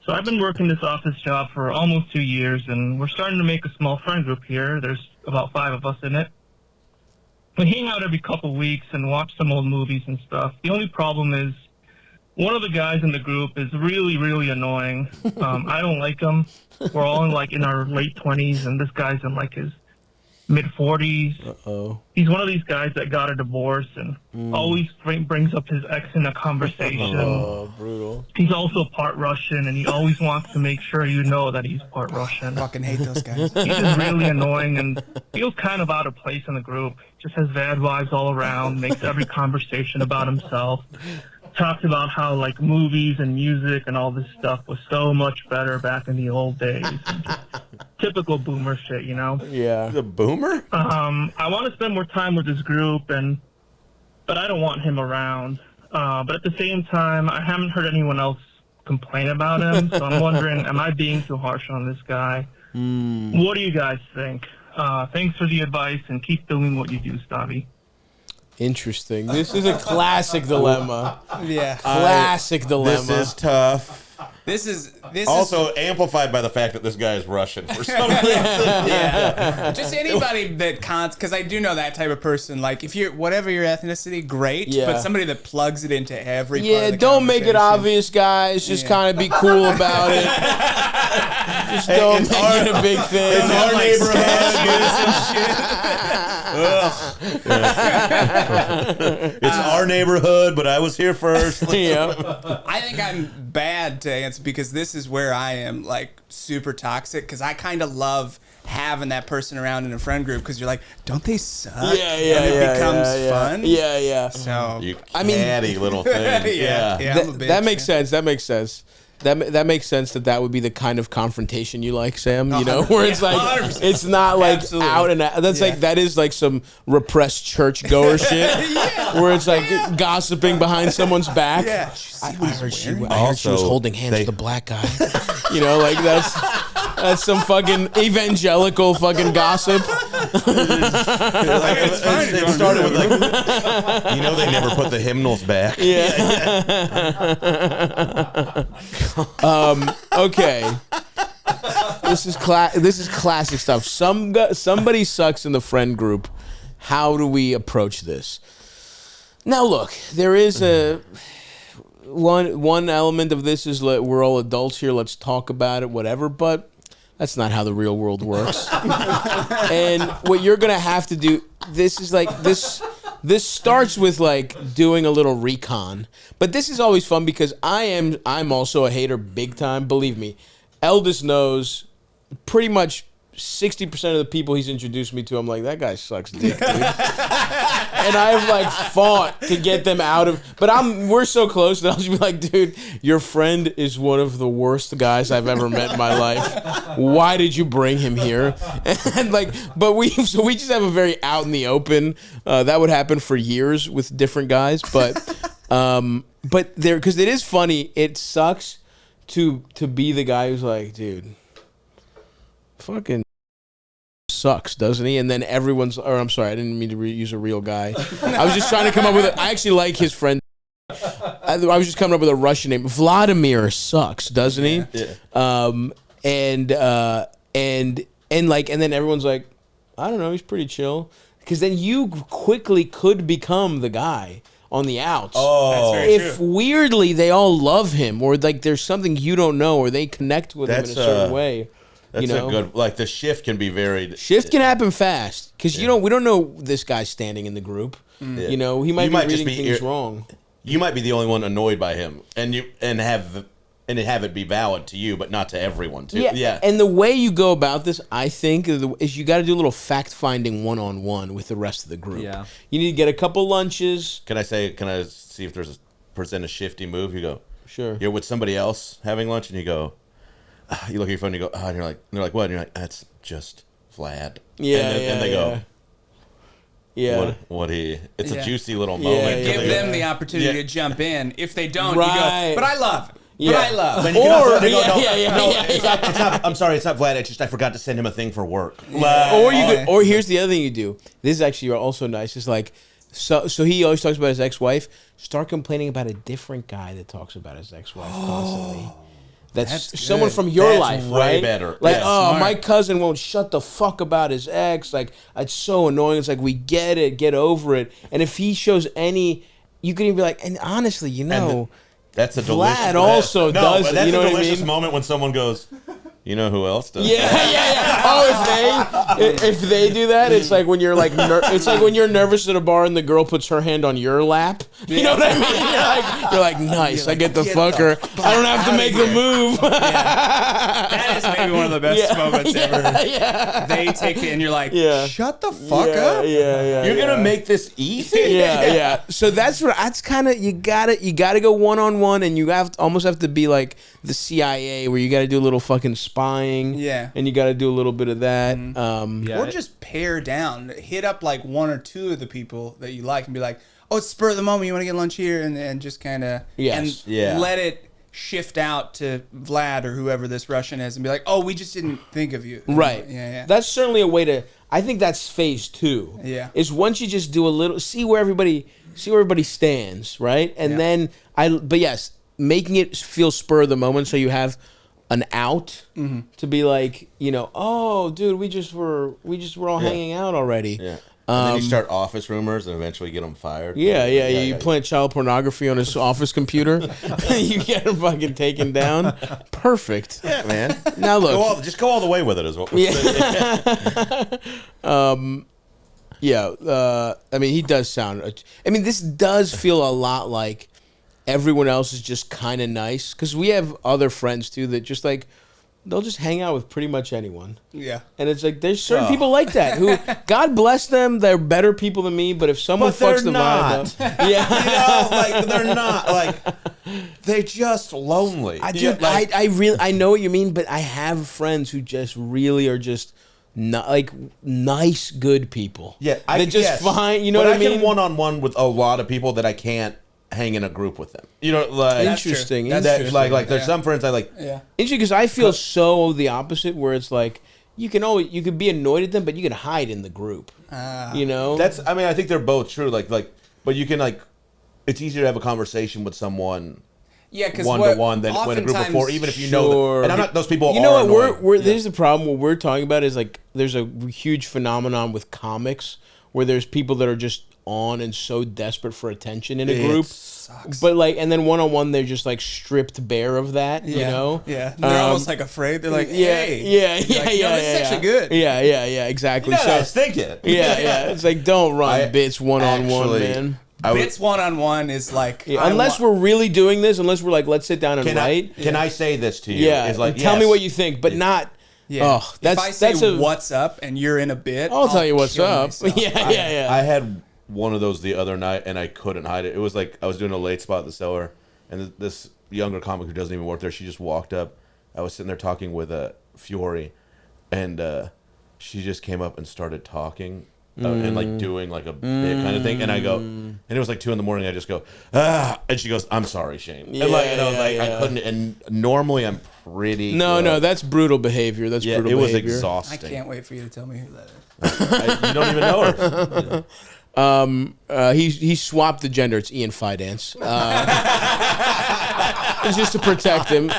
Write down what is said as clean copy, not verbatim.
So I've been working this office job for almost 2 years, and we're starting to make a small friend group here. There's about 5 of us in it. We hang out every couple weeks and watch some old movies and stuff. The only problem is one of the guys in the group is really, really annoying. I don't like him. We're all in our late 20s, and this guy's in his mid-40s. Uh-oh. He's one of these guys that got a divorce and always brings up his ex in a conversation. Oh, brutal. He's also part Russian, and he always wants to make sure you know that he's part Russian. Fucking hate those guys. He's just really annoying and feels kind of out of place in the group. Just has bad vibes all around, makes every conversation about himself. Talks about how movies and music and all this stuff was so much better back in the old days. Typical boomer shit, you know? Yeah. The boomer? I want to spend more time with this group, but I don't want him around. But at the same time, I haven't heard anyone else complain about him, so I'm wondering, am I being too harsh on this guy? What do you guys think? Thanks for the advice, and keep doing what you do, Stavi. Interesting. This is a classic dilemma. Yeah. Classic dilemma. This is tough. This Also amplified by the fact that this guy is Russian for some reason. yeah. Just anybody that because I do know that type of person. If you're whatever your ethnicity, great. Yeah. But somebody that plugs it into every part Yeah, of the don't make it conversation. obvious, guys. Just kind of be cool about it. Just don't make it a big thing. In our neighborhood. It's our neighborhood, but I was here first. Yeah. I think I'm bad to answer because this is where I am super toxic because I kind of love having that person around in a friend group because you're like, don't they suck? Yeah, and it becomes fun. Yeah, yeah. So You catty little thing. yeah. I'm a bitch, That makes sense. That makes sense. That makes sense that would be the kind of confrontation you like, Sam. You know, where it's 100%. it's not Absolutely. out and out. That's that is some repressed churchgoer shit. Where it's gossiping behind someone's back. Yeah. I heard she was Also, holding hands with a black guy. You know, that's some fucking evangelical fucking gossip. It started with they never put the hymnals back. Okay. This is classic stuff. Somebody sucks in the friend group. How do we approach this? Now look, there is one element of this is we're all adults here. Let's talk about it, whatever. But that's not how the real world works. And what you're gonna have to do. This is This starts with doing a little recon, but this is always fun because I'm also a hater big time. Believe me, Eldest knows pretty much 60% of the people he's introduced me to. I'm like, that guy sucks dick, dude. And I've fought to get them out of, but we're so close that I'll just be like, dude, your friend is one of the worst guys I've ever met in my life. Why did you bring him here? And but we just have a very out in the open. That would happen for years with different guys, but because it is funny. It sucks to be the guy who's like, dude, fucking sucks, doesn't he? And then I'm sorry, I didn't mean to use a real guy. I was just trying to come up with I actually like his friend. I was just coming up with a Russian name. Vladimir sucks, doesn't he? Yeah. And then everyone's like, I don't know, he's pretty chill. Because then you quickly could become the guy on the outs. Oh, that's very true. If weirdly they all love him, or there's something you don't know, or they connect with him in a certain way. That's a good. The shift can be very. Shift can happen fast because we don't know this guy standing in the group. Yeah. You know, he might be reading things wrong. You might be the only one annoyed by him, and have it be valid to you, but not to everyone too. Yeah. And the way you go about this, I think, is you got to do a little fact finding one-on-one with the rest of the group. Yeah. You need to get a couple lunches. Can I see if there's present a shifty move? You go, sure. You're with somebody else having lunch, and you go. You look at your phone and you go, and they're like, what? And you're like, that's just Vlad. Yeah. And they go, yeah. It's a juicy little moment. Give them the opportunity to jump in. If they don't, you Right. go, but I love it. Yeah. But I love it. It's not, I'm sorry, it's not Vlad. I forgot to send him a thing for work. Or here's the other thing you do. This is actually also nice. It's so he always talks about his ex-wife. Start complaining about a different guy that talks about his ex-wife constantly. That's someone good. from your That's life, way right? better. Like, Yeah. oh, Smart. my cousin won't shut the fuck about his ex. Like, it's so annoying. It's like, we get it, get over it. And if he shows any, you could even be like, and honestly, That's a Vlad delicious. also does but it, that's you know a what I delicious mean? moment when someone goes, "You know who else does?" Yeah, that?" yeah. Oh, if they do that, it's like when you're like it's like when you're nervous at a bar and the girl puts her hand on your lap. You know what I mean? You're like nice. I get the fucker. I don't have to make the move. That is maybe one of the best moments ever. Yeah. They take it and you're like, Yeah. shut the fuck Yeah, up. yeah. You're gonna make this easy. Yeah. So that's kind of you gotta go one on one, and you almost have to be like the CIA, where you got to do a little fucking spying. Yeah. And you got to do a little bit of that. Yeah. Or just pare down. Hit up like one or two of the people that you like and be like, oh, it's spur of the moment. You want to get lunch here? And then just kind of Yes. let it shift out to Vlad or whoever this Russian is and be like, oh, we just didn't think of you. Right. Yeah. That's certainly a way to. I think that's phase 2. Yeah. Is once you just do a little, see where everybody stands, right? And Yeah. then but yes, making it feel spur of the moment, so you have an out to be like, oh, dude, we just were all hanging out already. Yeah. And then you start office rumors and eventually get them fired. Yeah. You plant child pornography on his office computer, you get him fucking taken down. Perfect. Yeah, man. Now look, Just go all the way with it, is what we're saying. I mean, he does sound. I mean, this does feel a lot like everyone else is just kind of nice, because we have other friends too that just like they'll just hang out with pretty much anyone. Yeah. And it's like there's certain people like that who, God bless them, they're better people than me. But if someone But they're fucks the not. vibe up, yeah, They're not they're just lonely. I know what you mean, but I have friends who just really are just not like nice, good people. Yeah, they just find. You know what I mean? I can one-on-one with a lot of people that I can't hang in a group with them. Like Interesting. That's that, true. like there's Yeah. some friends I like. Yeah. Interesting, because I feel so the opposite, where it's like you could be annoyed at them, but you can hide in the group. That's. I mean, I think they're both true. But you can it's easier to have a conversation with someone. Yeah, because one-to-one than when a group of 4, even if you know them. And I'm not, those people You know are what? annoying. We're There's the problem. What we're talking about is like there's a huge phenomenon with comics where there's people that are just on and so desperate for attention in a group. Sucks. But and then one-on-one, they're just like stripped bare of that. Yeah. You know? Yeah. They're almost like afraid. They're like, hey. Yeah. Like, no, this is actually good. Yeah. Exactly. You know what I was thinking. Yeah. It's like don't run bits one-on-one, actually- man. Bits one-on-one is like... Yeah, unless we're really doing this, unless we're like, let's sit down and write. Can I say this to you? Yeah, It's like, tell me yes. what you think, but not. Yeah. Oh, if I say that's a. what's up and you're in a bit, I'll tell you what's kill up. myself. Yeah. I had one of those the other night, and I couldn't hide it. It was like I was doing a late spot at the cellar, and this younger comic who doesn't even work there, she just walked up. I was sitting there talking with Fiore, and she just came up and started talking. And doing like a bit kind of thing, and I go, and it was like 2 a.m. I just go, and she goes, "I'm sorry, Shane." And I couldn't. And normally I'm pretty. No, that's brutal behavior. That's brutal it was behavior. I exhausting. can't wait for you to tell me who that is. You don't even know her. He swapped the gender. It's Ian Fidance. It's just to protect him.